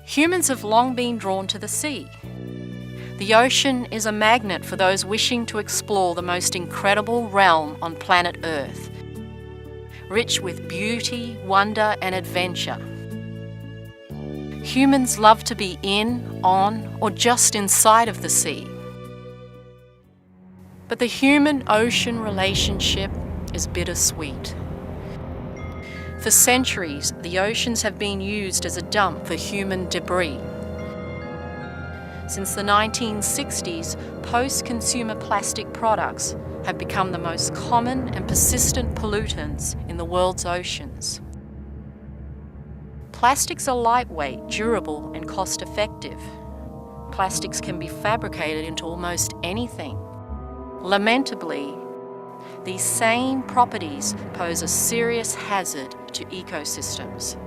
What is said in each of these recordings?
Humans have long been drawn to the sea. The ocean is a magnet for those wishing to explore the most incredible realm on planet Earth, rich with beauty, wonder, and adventure. Humans love to be in, on, or just inside of the sea. But the human-ocean relationship is bittersweet. For centuries, the oceans have been used as a dump for human debris. Since the 1960s, post-consumer plastic products have become the most common and persistent pollutants in the world's oceans. Plastics are lightweight, durable, and cost-effective. Plastics can be fabricated into almost anything. Lamentably, these same properties pose a serious hazard to ecosystems.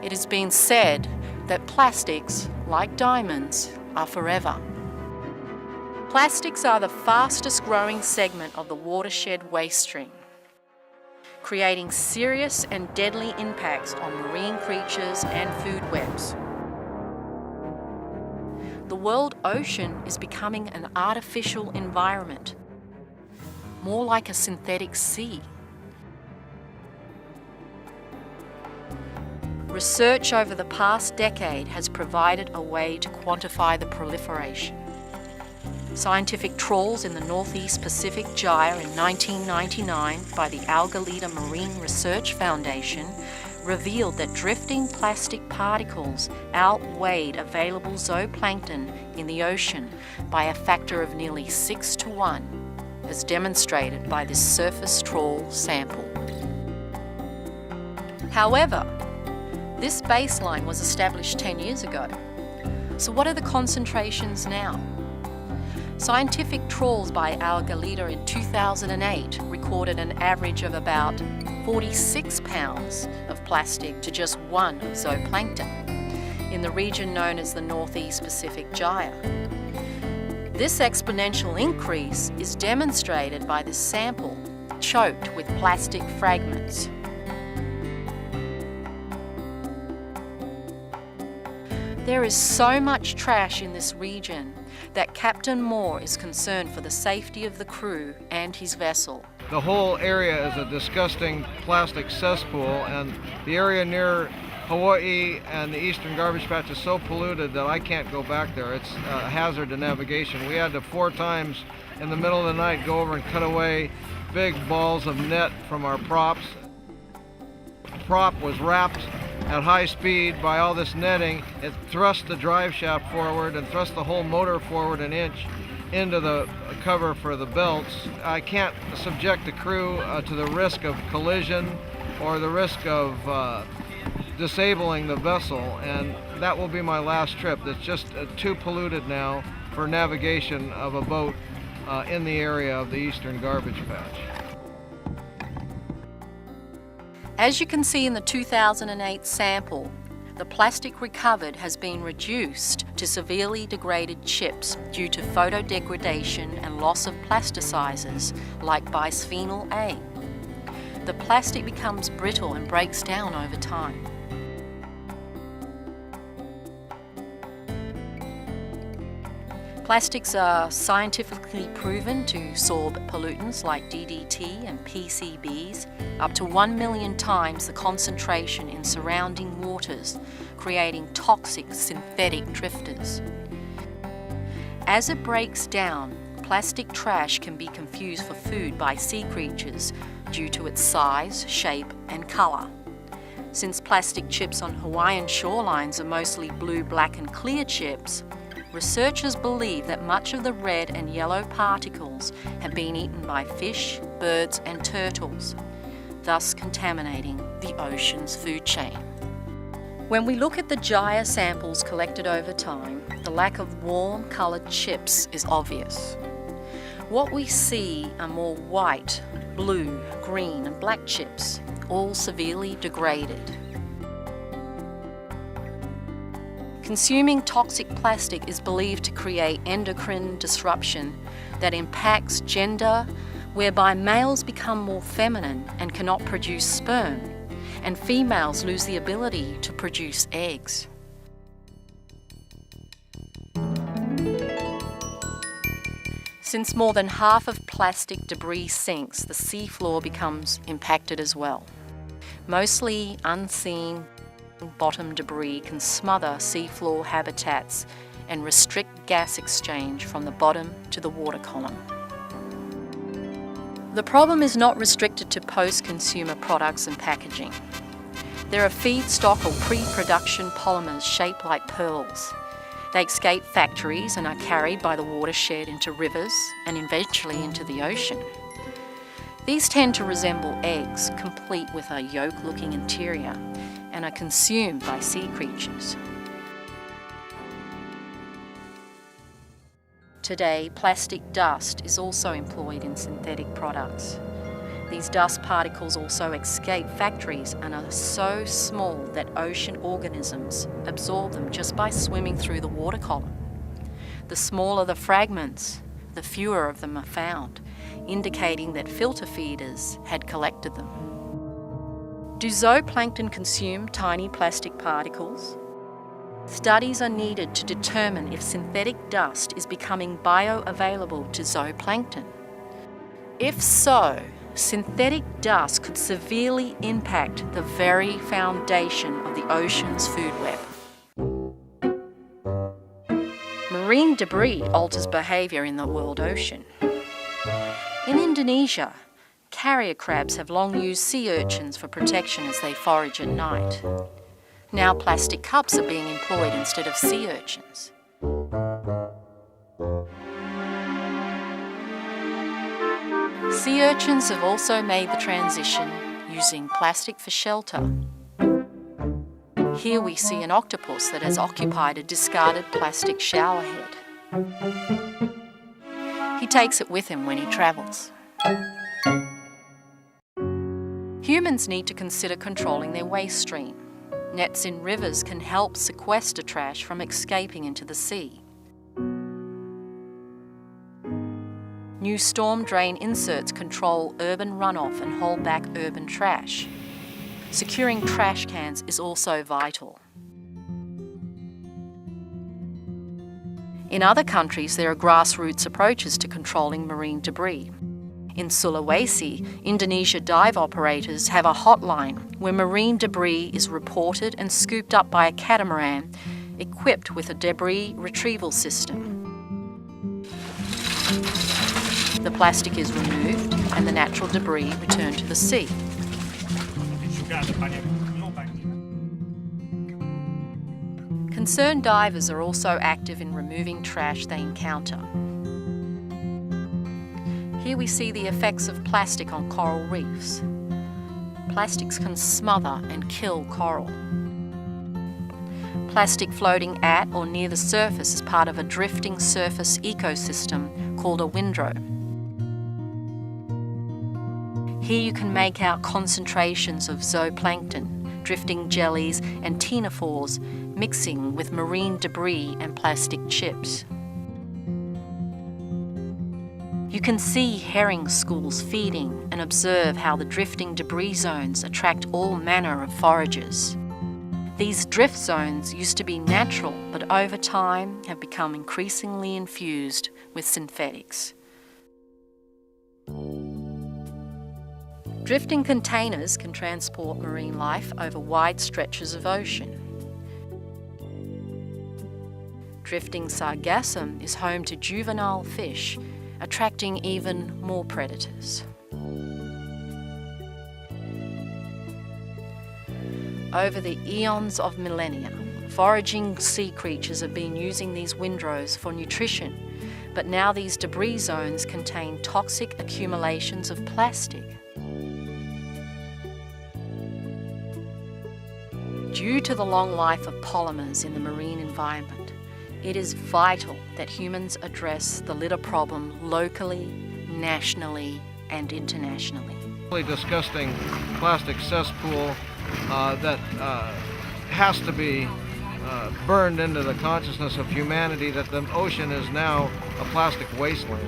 It has been said that plastics, like diamonds, are forever. Plastics are the fastest growing segment of the watershed waste stream, creating serious and deadly impacts on marine creatures and food webs. The world ocean is becoming an artificial environment, more like a synthetic sea. Research over the past decade has provided a way to quantify the proliferation. Scientific trawls in the Northeast Pacific Gyre in 1999 by the Algalita Marine Research Foundation revealed that drifting plastic particles outweighed available zooplankton in the ocean by a factor of nearly 6 to 1, as demonstrated by this surface trawl sample. However, this baseline was established 10 years ago. So what are the concentrations now? Scientific trawls by Algalita in 2008 recorded an average of about 46 pounds of plastic to just 1 of zooplankton in the region known as the Northeast Pacific Gyre. This exponential increase is demonstrated by the sample choked with plastic fragments. There is so much trash in this region that Captain Moore is concerned for the safety of the crew and his vessel. The whole area is a disgusting plastic cesspool, and the area near Hawaii and the Eastern Garbage Patch is so polluted that I can't go back there. It's a hazard to navigation. We had to 4 times in the middle of the night go over and cut away big balls of net from our props. The prop was wrapped at high speed by all this netting. It thrust the drive shaft forward and thrust the whole motor forward an inch into the cover for the belts. I can't subject the crew to the risk of collision or the risk of disabling the vessel, and that will be my last trip. It's just too polluted now for navigation of a boat in the area of the Eastern Garbage Patch. As you can see in the 2008 sample, the plastic recovered has been reduced to severely degraded chips due to photodegradation and loss of plasticizers like bisphenol A. The plastic becomes brittle and breaks down over time. Plastics are scientifically proven to absorb pollutants like DDT and PCBs up to 1 million times the concentration in surrounding waters, creating toxic synthetic drifters. As it breaks down, plastic trash can be confused for food by sea creatures due to its size, shape, and color. Since plastic chips on Hawaiian shorelines are mostly blue, black, and clear chips, researchers believe that much of the red and yellow particles have been eaten by fish, birds, and turtles, thus contaminating the ocean's food chain. When we look at the gyre samples collected over time, the lack of warm coloured chips is obvious. What we see are more white, blue, green, and black chips, all severely degraded. Consuming toxic plastic is believed to create endocrine disruption that impacts gender, whereby males become more feminine and cannot produce sperm, and females lose the ability to produce eggs. Since more than half of plastic debris sinks, the seafloor becomes impacted as well. Mostly unseen bottom debris can smother seafloor habitats and restrict gas exchange from the bottom to the water column. The problem is not restricted to post-consumer products and packaging. There are feedstock or pre-production polymers shaped like pearls. They escape factories and are carried by the watershed into rivers and eventually into the ocean. These tend to resemble eggs, complete with a yolk-looking interior, and are consumed by sea creatures. Today, plastic dust is also employed in synthetic products. These dust particles also escape factories and are so small that ocean organisms absorb them just by swimming through the water column. The smaller the fragments, the fewer of them are found, indicating that filter feeders had collected them. Do zooplankton consume tiny plastic particles? Studies are needed to determine if synthetic dust is becoming bioavailable to zooplankton. If so, synthetic dust could severely impact the very foundation of the ocean's food web. Marine debris alters behaviour in the world ocean. In Indonesia, carrier crabs have long used sea urchins for protection as they forage at night. Now plastic cups are being employed instead of sea urchins. Sea urchins have also made the transition using plastic for shelter. Here we see an octopus that has occupied a discarded plastic shower head. He takes it with him when he travels. Humans need to consider controlling their waste stream. Nets in rivers can help sequester trash from escaping into the sea. New storm drain inserts control urban runoff and hold back urban trash. Securing trash cans is also vital. In other countries, there are grassroots approaches to controlling marine debris. In Sulawesi, Indonesia dive operators have a hotline where marine debris is reported and scooped up by a catamaran equipped with a debris retrieval system. The plastic is removed and the natural debris returned to the sea. Concerned divers are also active in removing trash they encounter. Here we see the effects of plastic on coral reefs. Plastics can smother and kill coral. Plastic floating at or near the surface is part of a drifting surface ecosystem called a windrow. Here you can make out concentrations of zooplankton, drifting jellies and ctenophores mixing with marine debris and plastic chips. You can see herring schools feeding and observe how the drifting debris zones attract all manner of foragers. These drift zones used to be natural, but over time have become increasingly infused with synthetics. Drifting containers can transport marine life over wide stretches of ocean. Drifting sargassum is home to juvenile fish, attracting even more predators. Over the eons of millennia, foraging sea creatures have been using these windrows for nutrition, but now these debris zones contain toxic accumulations of plastic. Due to the long life of polymers in the marine environment, it is vital that humans address the litter problem locally, nationally, and internationally. Really disgusting plastic cesspool that has to be burned into the consciousness of humanity that the ocean is now a plastic wasteland.